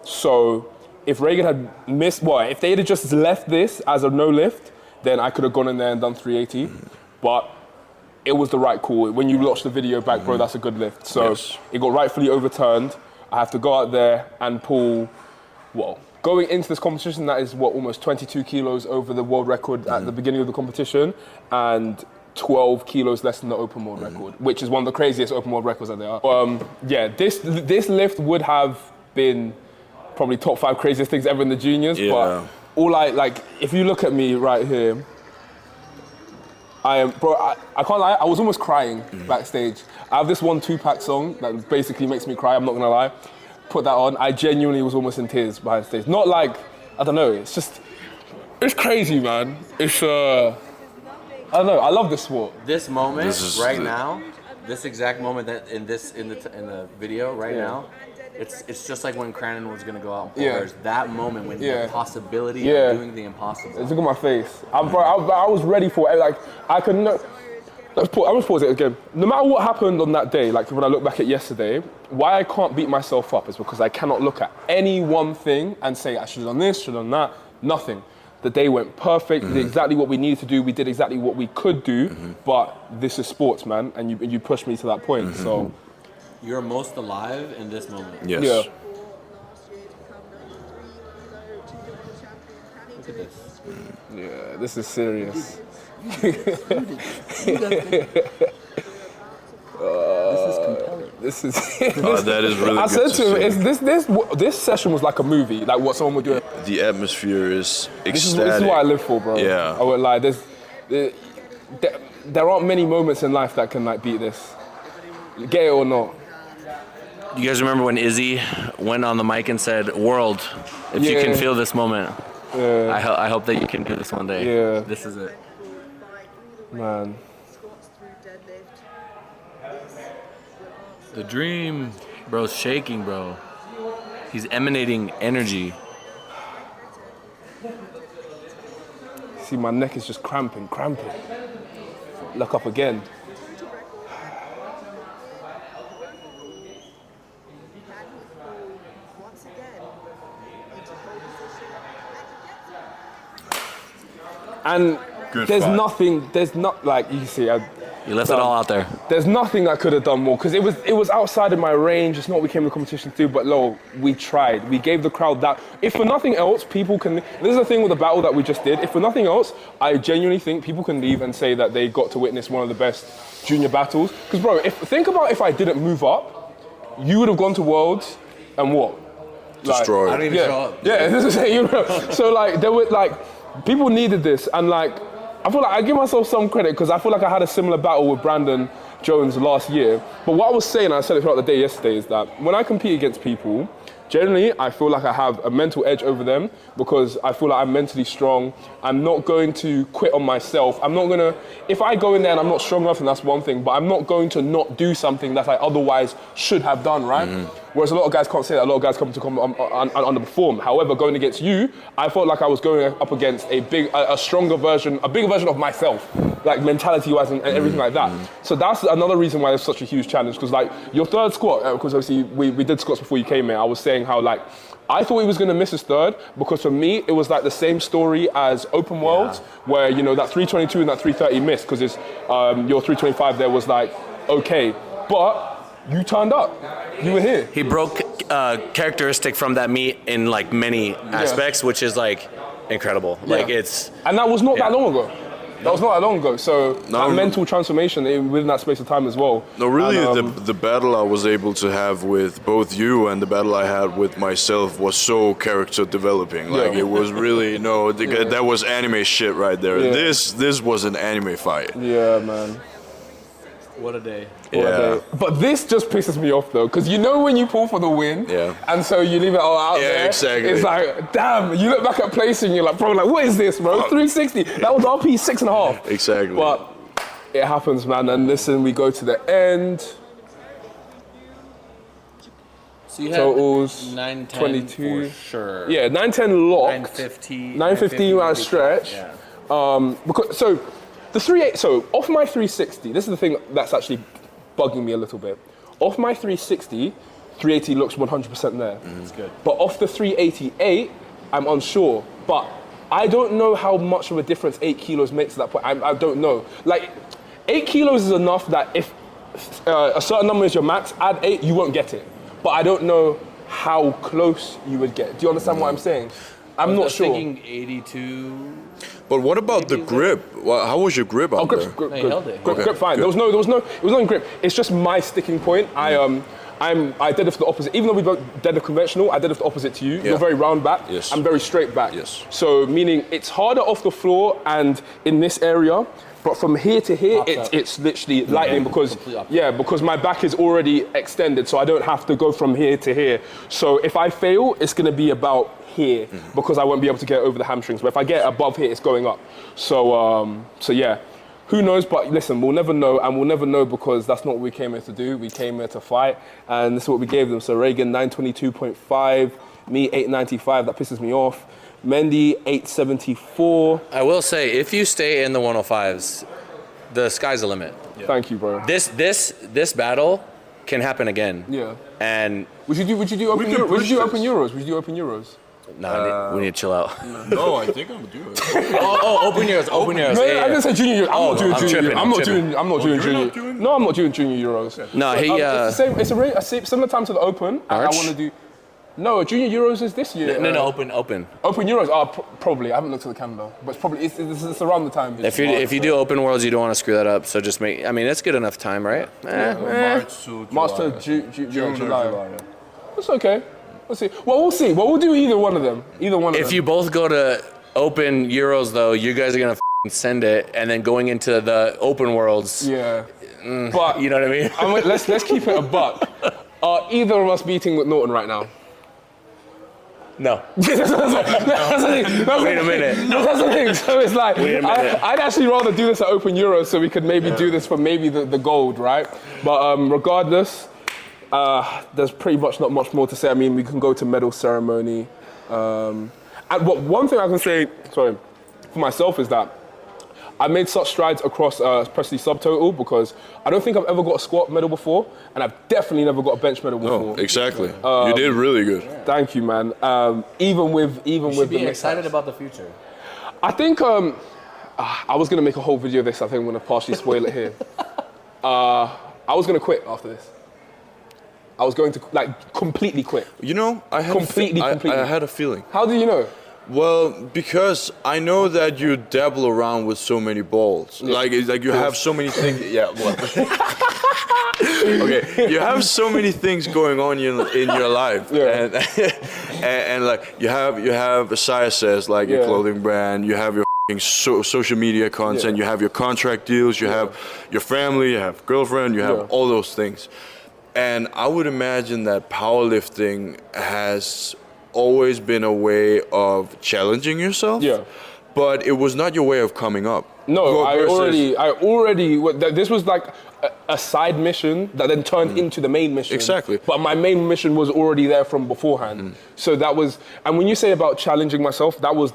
A: So if Regin had missed, if they had just left this as a no lift, then I could have gone in there and done 380. But it was the right call. When you watch the video back, bro, that's a good lift. So
B: Yes.
A: it got rightfully overturned. I have to go out there and pull, going into this competition, that is almost 22 kilos over the world record at the beginning of the competition, and 12 kilos less than the open world record, which is one of the craziest open world records that there are. This lift would have been probably top 5 craziest things ever in the juniors, but if you look at me right here, I can't lie, I was almost crying backstage. I have this one Tupac song that basically makes me cry, I'm not gonna lie. Put that on, I genuinely was almost in tears behind stage. Not like, I don't know, it's crazy, man. I don't know, I love this sport.
D: This moment now,
B: the-
D: this exact moment that in the video now, it's just like when Cranon was gonna go out and pull hers. That moment when the possibility of doing the impossible.
A: Look at my face. I was ready for it. Like, I could not. I'm just pause it again. No matter what happened on that day, like when I look back at yesterday, why I can't beat myself up is because I cannot look at any one thing and say I should have done this, should have done that. Nothing. The day went perfect. We did exactly what we needed to do. We did exactly what we could do. But this is sports, man, and you pushed me to that point. So
D: You're most alive in this moment.
B: Yes.
A: yeah.
D: Look at this.
A: Yeah, this is serious. This is.
B: That is really
A: I
B: good
A: said to him, this session was like a movie, like what someone would do.
B: The atmosphere is ecstatic.
A: This is what I live for, bro.
B: Yeah.
A: I won't lie. There aren't many moments in life that can like beat this. Get it or not.
D: You guys remember when Izzy went on the mic and said, "World, if you can feel this moment, I hope that you can do this one day."
A: Yeah.
D: This is it.
A: Man.
D: The dream, bro's shaking, bro. He's emanating energy.
A: See, my neck is just cramping. Look up again. And
B: Good
A: there's
B: fight.
A: nothing, there's not, like, you see,
D: You left it all out there.
A: there's nothing I could have done more, because it was outside of my range. It's not what we came to the competition to do, but we tried. We gave the crowd that. If for nothing else, people can, this is the thing with the battle that we just did, if for nothing else, I genuinely think people can leave and say that they got to witness one of the best junior battles. Because bro, think about if I didn't move up, you would have gone to Worlds and what?
B: Destroyed.
D: I don't even show up.
A: Yeah, this is it, you know. So like, there were like, people needed this, and like, I feel like I give myself some credit because I feel like I had a similar battle with Brandon Jones last year. But what I was saying, and I said it throughout the day yesterday, is that when I compete against people, generally I feel like I have a mental edge over them because I feel like I'm mentally strong. I'm not going to quit on myself. I'm not gonna, if I go in there and I'm not strong enough, then that's one thing, but I'm not going to not do something that I otherwise should have done, right? Whereas a lot of guys can't say that. A lot of guys come to underperform. However, going against you, I felt like I was going up against a stronger version, a bigger version of myself, like mentality-wise and everything like that. So that's another reason why it's such a huge challenge. Because like your third squat, because obviously we did squats before you came here. I was saying how like I thought he was going to miss his third because for me it was like the same story as Open Worlds, where you know that 322 and that 330 missed because it's your 325 there was like okay, but you turned up. You were here.
D: He broke characteristic from that meet in like many aspects, which is like incredible. Like it's,
A: and that was not that long ago. That was not that long ago. So
B: No.
A: that mental transformation within that space of time as well.
B: No, really,
A: And,
B: the battle I was able to have with both you and the battle I had with myself was so character developing. Like
A: Yeah.
B: it was really that was anime shit right there.
A: Yeah.
B: This was an anime fight.
A: Yeah, man.
D: what a day.
B: Yeah.
A: But this just pisses me off though, because you know when you pull for the win,
B: Yeah.
A: and so you leave it all out
B: Yeah,
A: there.
B: exactly.
A: It's like, damn, you look back at placing, you're like, bro, like, what is this, bro? 360. That was RP 6.5.
B: Exactly.
A: But it happens, man. And listen, we go to the end.
D: So you
A: Totals
D: 9, 10
A: 22.
D: for sure.
A: Yeah, 910 locked.
D: 950.
A: 915 round stretch.
D: Yeah.
A: Because so the 38. So off my 360, this is the thing that's actually bugging me a little bit. Off my 360, 380 looks 100% there.
D: That's good.
A: But off the 388, I'm unsure. But I don't know how much of a difference 8 kilos makes at that point. I don't know. Like 8 kilos is enough that if a certain number is your max, add 8, you won't get it. But I don't know how close you would get. Do you understand what I'm saying? I'm not sure.
D: Thinking 82.
B: But what about the grip? How was your grip out there?
A: Grip,
D: No, he held it.
A: grip fine.
B: good.
A: It was not in grip. It's just my sticking point. I deadlift the opposite. Even though we both deadlift conventional, I deadlift the opposite to you.
B: Yeah.
A: You're very round back.
B: Yes.
A: I'm very straight back.
B: Yes.
A: So meaning it's harder off the floor and in this area. But from here to here, it's literally lightning because because my back is already extended, so I don't have to go from here to here. So if I fail, it's going to be about here because I won't be able to get over the hamstrings. But if I get above here, it's going up. So yeah, who knows? But listen, we'll never know, and we'll never know because that's not what we came here to do. We came here to fight, and this is what we gave them. So Regin 922.5, me 895. That pisses me off. Mendy 874.
D: I will say, if you stay in the 105s, the sky's the limit.
A: Thank you, bro.
D: This battle can happen again.
A: Yeah.
D: And
A: Would you do open
B: can
A: Euros? Would
B: push
A: you do
B: this.
A: open Euros? Would you do open Euros?
D: we need to chill out.
B: No, I think I'm doing it.
D: Open Euros, open Euros.
A: No,
D: Yeah,
A: I didn't say junior. I'm not doing
D: I'm
A: junior.
D: tripping,
A: I'm
D: I'm
A: not
D: tripping.
A: doing. I'm not doing
B: you're
A: junior.
B: not doing-
A: No, I'm not doing junior Euros.
D: No, he.
A: It's the same. It's a similar time to the Open. And I
D: Arch?
A: want to do. No, junior Euros is this year.
D: No, open.
A: Open Euros are probably. I haven't looked at the calendar, but it's probably it's around the time.
D: If you do open worlds, you don't want to screw that up. So just make. I mean, it's good enough time, right?
A: March to July. That's okay. Let's see. Well, we'll see. Well, we'll do either one of them.
D: If you both go to open Euros, though, you guys are gonna send it, and then going into the open worlds.
A: Yeah. But
D: You know what I mean?
A: let's keep it a buck. Are either of us beating with Norton right now?
D: No.
A: That's the thing.
D: Wait a minute.
A: That's the thing. So it's like,
D: Wait a minute.
A: I'd actually rather do this at Open Euros so we could maybe do this for maybe the gold, right? But regardless, There's pretty much not much more to say. I mean, we can go to medal ceremony. And one thing I can say, sorry, for myself is that I made such strides across especially subtotal because I don't think I've ever got a squat medal before, and I've definitely never got a bench medal before.
B: No, exactly. You did really good.
A: Thank you, man. Even with
D: the excited about the future.
A: I think I was gonna make a whole video of this. I think I'm gonna partially spoil it here. I was gonna quit after this. I was going to completely quit.
B: You know, I had I had a feeling.
A: How do you know?
B: Well, because I know that you dabble around with so many balls. Yeah. Like you have so many things. Yeah. What? Okay. You have so many things going on in your life. Yeah. And like you have Massiah says like your clothing brand. You have your social media content. You have your contract deals. You have your family. You have girlfriend. You have all those things. And I would imagine that powerlifting has always been a way of challenging yourself. Yeah. But it was not your way of coming up.
A: No, I already. This was like a side mission that then turned into the main mission.
B: Exactly.
A: But my main mission was already there from beforehand. So that was, and when you say about challenging myself, that was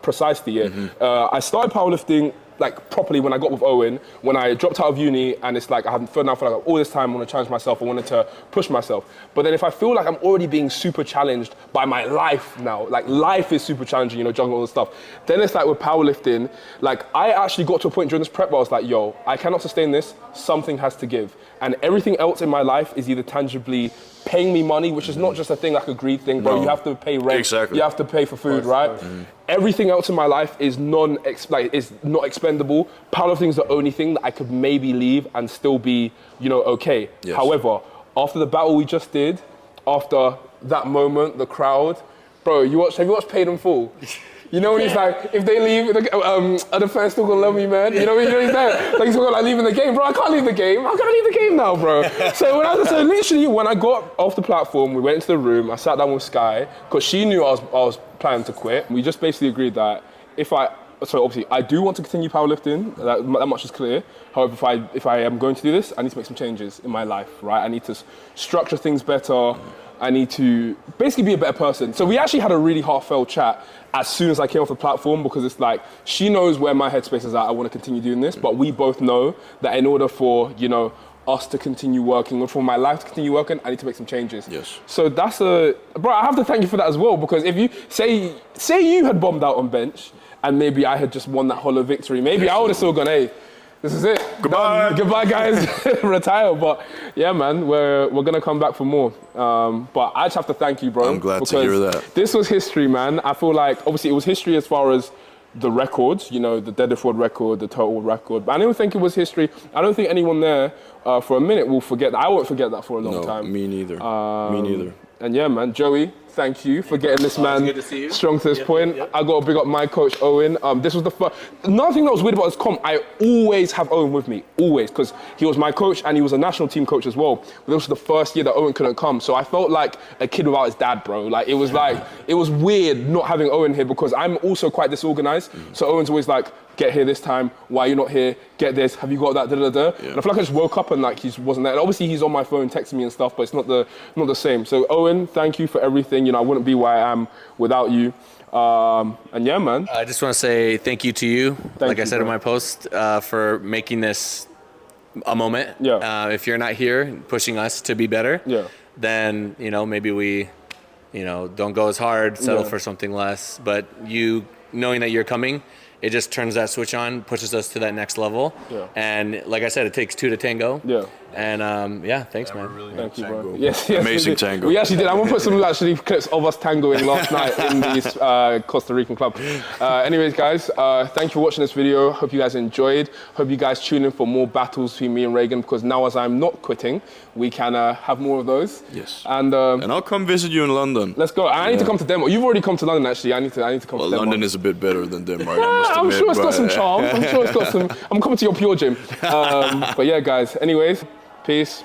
A: precisely it. I started powerlifting like properly when I got with Owen, when I dropped out of uni, and it's like I hadn't felt now for like all this time I want to challenge myself, I wanted to push myself. But then if I feel like I'm already being super challenged by my life now, like life is super challenging, you know, juggling all this stuff, then it's like with powerlifting, like I actually got to a point during this prep where I was like, yo, I cannot sustain this, something has to give. And everything else in my life is either tangibly paying me money, which is not just a thing like a greed thing, bro. You have to pay rent, you have to pay for food, right? Everything else in my life is not expendable. Powerlifting is the only thing that I could maybe leave and still be, you know, okay. Yes. However, after the battle we just did, after that moment, the crowd, bro, have you watched Paid in Full? You know when he's like, if they leave, are the fans still gonna love me, man? You know what he's there? Like he's still like leaving the game, bro. I can't leave the game. How can I leave the game now, bro? So literally when I got off the platform, we went into the room. I sat down with Sky because she knew I was planning to quit. We just basically agreed that so obviously I do want to continue powerlifting. That much is clear. However, if I am going to do this, I need to make some changes in my life, right? I need to structure things better. I need to basically be a better person. So we actually had a really heartfelt chat as soon as I came off the platform because it's like, she knows where my headspace is at. I want to continue doing this, but we both know that in order for, you know, us to continue working, or for my life to continue working, I need to make some changes. Yes. So that's bro, I have to thank you for that as well, because if you, say you had bombed out on bench and maybe I had just won that hollow victory, maybe I would have still gone, hey, this is it.
B: Goodbye.
A: Goodbye, guys. Retire. But yeah, man, we're gonna come back for more. But I just have to thank you, bro.
B: I'm glad to hear that.
A: This was history, man. I feel like obviously it was history as far as the records, you know, the Deadlift world record, the total record. But I don't think it was history. I don't think anyone there for a minute will forget that. I won't forget that for a long time.
B: Me neither. Me neither.
A: And yeah, man, Joey, thank you for getting this man strong to this point. I got to big up my coach, Owen. This was the first. Another thing that was weird about this comp, I always have Owen with me, always, because he was my coach and he was a national team coach as well. But this was the first year that Owen couldn't come. So I felt like a kid without his dad, bro. Like, it was weird not having Owen here because I'm also quite disorganized. So Owen's always like, get here this time, why are you not here? Get this, have you got that, Yeah. And I feel like I just woke up and like he wasn't there. And obviously he's on my phone texting me and stuff, but it's not the same. So Owen, thank you for everything. You know, I wouldn't be where I am without you. And yeah, man.
D: I just want to say thank you to you, like I said in my post, for making this a moment. Yeah. If you're not here pushing us to be better, then, you know, maybe we, you know, don't go as hard, settle for something less. But you knowing that you're coming, it just turns that switch on, pushes us to that next level. Yeah. And like I said, it takes two to tango. Yeah. And yeah, thanks, man.
B: Really
A: Thank you, bro.
B: Tango.
A: Yes,
B: amazing tango.
A: We actually did. I'm gonna put some clips of us tangoing last night in the Costa Rican club. Anyways, guys, thank you for watching this video. Hope you guys enjoyed. Hope you guys tune in for more battles between me and Regin, because now as I'm not quitting, we can have more of those. Yes. And
B: I'll come visit you in London.
A: Let's go. I need to come to Denmark. You've already come to London, actually. I need to come to Denmark.
B: London is a bit better than Denmark.
A: I'm sure it's got some charm. I'm sure it's got some. I'm coming to your pure gym. But yeah, guys. Anyways, peace.